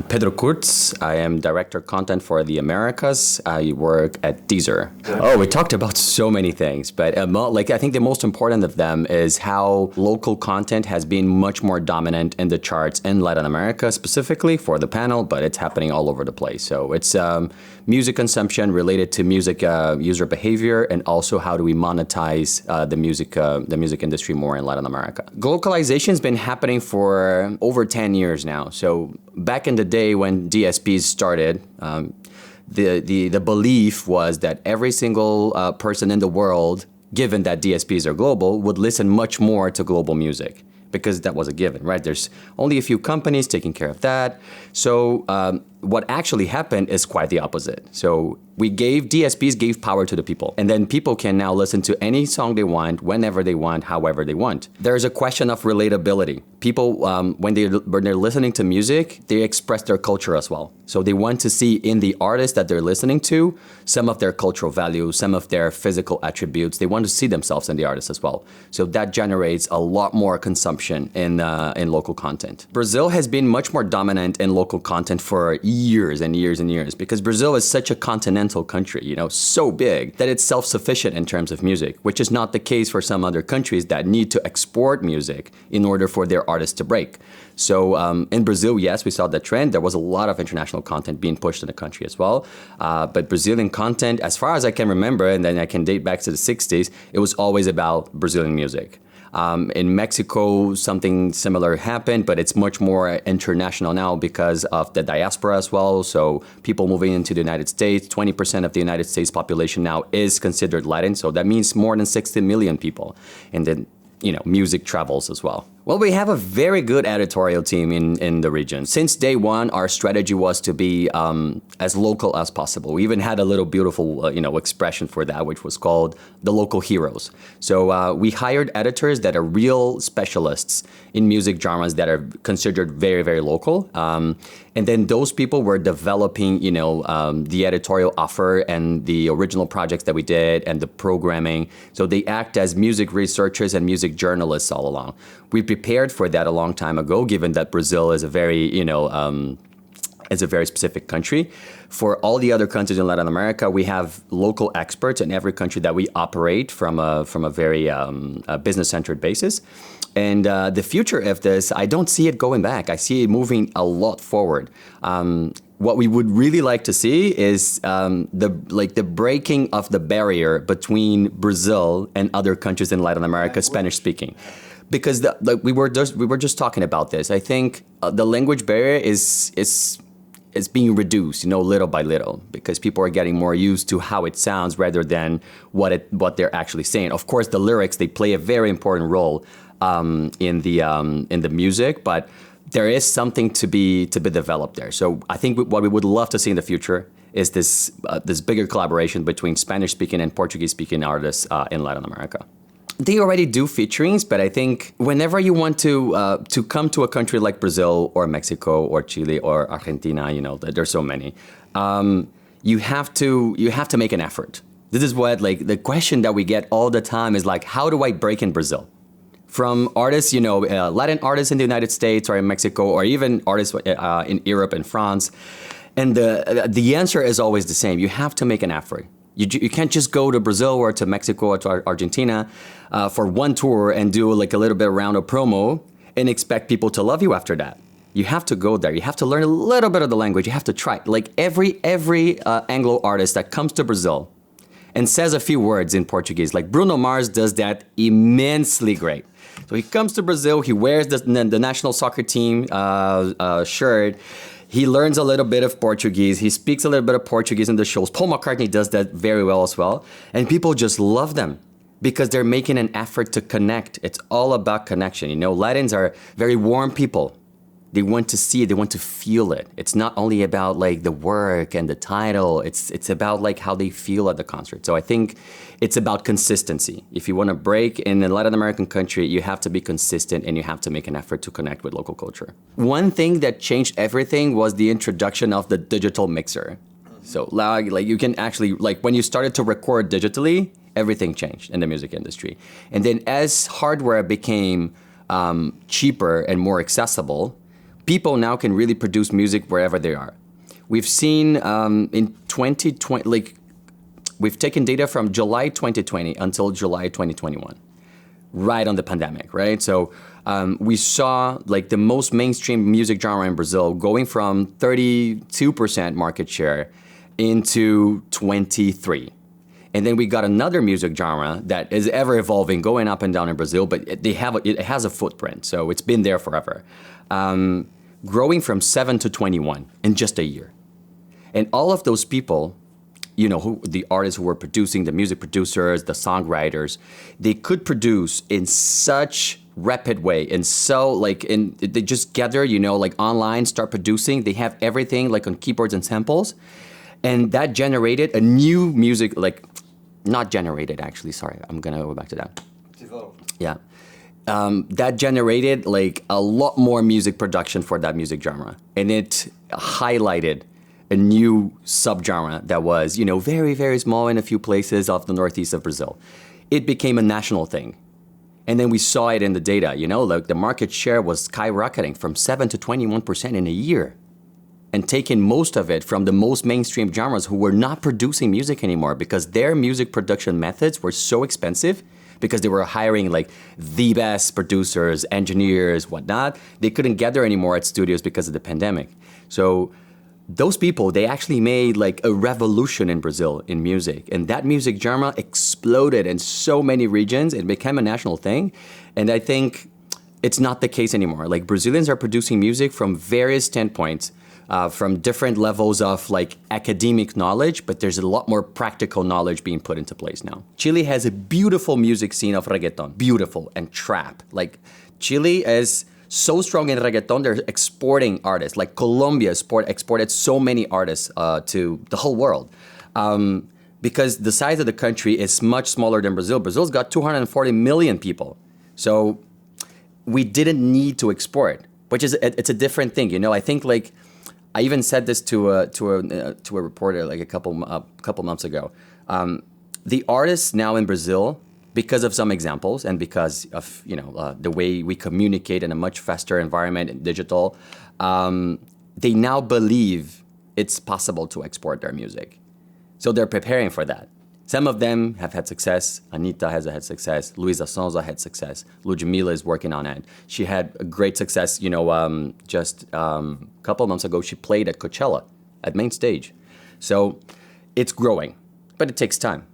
Pedro Kurtz. I am Director of Content for the Americas. I work at Deezer. Oh, we talked about so many things, but I think the most important of them is how local content has been much more dominant in the charts in Latin America, specifically for the panel, but it's happening all over the place. So it's music consumption related to music user behavior, and also how do we monetize the music industry more in Latin America. Globalization has been happening for over 10 years now. So back in the day when DSPs started, the belief was that every single person in the world, given that DSPs are global, would listen much more to global music, because that was a given, right? There's only a few companies taking care of that. So what actually happened is quite the opposite. So DSPs gave power to the people, and then people can now listen to any song they want, whenever they want, however they want. There's a question of relatability. People, when they're listening to music, they express their culture as well. So they want to see in the artist that they're listening to some of their cultural values, some of their physical attributes. They want to see themselves in the artist as well. So that generates a lot more consumption in local content. Brazil has been much more dominant in local content for years and years and years, because Brazil is such a continental country, so big that it's self-sufficient in terms of music, which is not the case for some other countries that need to export music in order for their artists to break. So in Brazil, yes, we saw that trend. There was a lot of international content being pushed in the country as well. But Brazilian content, as far as I can remember, and then I can date back to the 60s, it was always about Brazilian music. In Mexico, something similar happened, but it's much more international now because of the diaspora as well. So people moving into the United States, 20% of the United States population now is considered Latin. So that means more than 60 million people. And then, music travels as well. Well, we have a very good editorial team in the region. Since day one, our strategy was to be as local as possible. We even had a little beautiful, expression for that, which was called the local heroes. So we hired editors that are real specialists in music genres that are considered very, very local. And then those people were developing, the editorial offer and the original projects that we did and the programming. So they act as music researchers and music journalists all along. We prepared for that a long time ago, given that Brazil is a very, is a very specific country. For all the other countries in Latin America, we have local experts in every country that we operate from a very business-centered basis. And the future of this, I don't see it going back. I see it moving a lot forward. What we would really like to see is the breaking of the barrier between Brazil and other countries in Latin America, Spanish-speaking. Because we were just talking about this. I think the language barrier is being reduced, little by little, because people are getting more used to how it sounds rather than what they're actually saying. Of course, the lyrics, they play a very important role in the music, but there is something to be developed there. So I think what we would love to see in the future is this bigger collaboration between Spanish-speaking and Portuguese-speaking artists in Latin America. They already do featurings, but I think whenever you want to come to a country like Brazil or Mexico or Chile or Argentina, there's so many, you have to make an effort. This is what the question that we get all the time is how do I break in Brazil? From artists, Latin artists in the United States or in Mexico, or even artists in Europe and France, and the answer is always the same. You have to make an effort. You can't just go to Brazil or to Mexico or to Argentina for one tour and do a little bit around a promo and expect people to love you after that. You have to go there. You have to learn a little bit of the language. You have to try. Every Anglo artist that comes to Brazil and says a few words in Portuguese, like Bruno Mars does that immensely great. So he comes to Brazil, he wears the national soccer team shirt. He learns a little bit of Portuguese. He speaks a little bit of Portuguese in the shows. Paul McCartney does that very well as well. And people just love them because they're making an effort to connect. It's all about connection. Latins are very warm people. They want to see it. They want to feel it. It's not only about the work and the title. It's about how they feel at the concert. So I think it's about consistency. If you want to break in a Latin American country, you have to be consistent and you have to make an effort to connect with local culture. One thing that changed everything was the introduction of the digital mixer. So you can actually, when you started to record digitally, everything changed in the music industry. And then as hardware became cheaper and more accessible, people now can really produce music wherever they are. We've seen in 2020, like we've taken data from July 2020 until July 2021, right on the pandemic, right? So we saw like the most mainstream music genre in Brazil going from 32% market share into 23. And then we got another music genre that is ever evolving, going up and down in Brazil, but it has a footprint, so it's been there forever. Growing from 7 to 21 in just a year. And all of those people, you know, the artists who were producing, the music producers, the songwriters, they could produce in such rapid way and so they just gather, you know, like online, start producing. They have everything like on keyboards and samples. And that generated a new music, like not generated actually, sorry, I'm gonna go back to that. Developed. Yeah. That generated like a lot more music production for that music genre. And it highlighted a new subgenre that was, you know, very, very small in a few places off the northeast of Brazil. It became a national thing. And then we saw it in the data, you know, like the market share was skyrocketing from 7 to 21% in a year. And taking most of it from the most mainstream genres who were not producing music anymore because their music production methods were so expensive because they were hiring like the best producers, engineers, whatnot. They couldn't gather anymore at studios because of the pandemic. So those people, they actually made like a revolution in Brazil in music. And that music genre exploded in so many regions. It became a national thing. And I think it's not the case anymore. Like Brazilians are producing music from various standpoints, from different levels of like academic knowledge, but there's a lot more practical knowledge being put into place now. Chile has a beautiful music scene of reggaeton, beautiful, and trap. Like Chile is so strong in reggaeton, they're exporting artists. Like Colombia exported so many artists to the whole world. Because the size of the country is much smaller than Brazil. Brazil's got 240 million people. So we didn't need to export, which is, it's a different thing. You know, I think like, I even said this to a reporter like a couple months ago. The artists now in Brazil, because of some examples and because of, you know, the way we communicate in a much faster environment and digital, they now believe it's possible to export their music. So they're preparing for that. Some of them have had success. Anitta has had success. Luisa Sonza had success. Ludmilla is working on it. She had a great success, you know, just a couple months ago, she played at Coachella at main stage. So it's growing, but it takes time.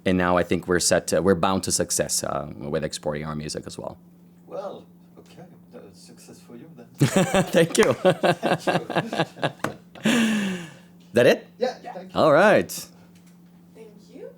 And now I think we're bound to success with exporting our music as well. Well, okay, success for you then. Thank you. Thank you. That it? Yeah, thank you. All right. Thank you.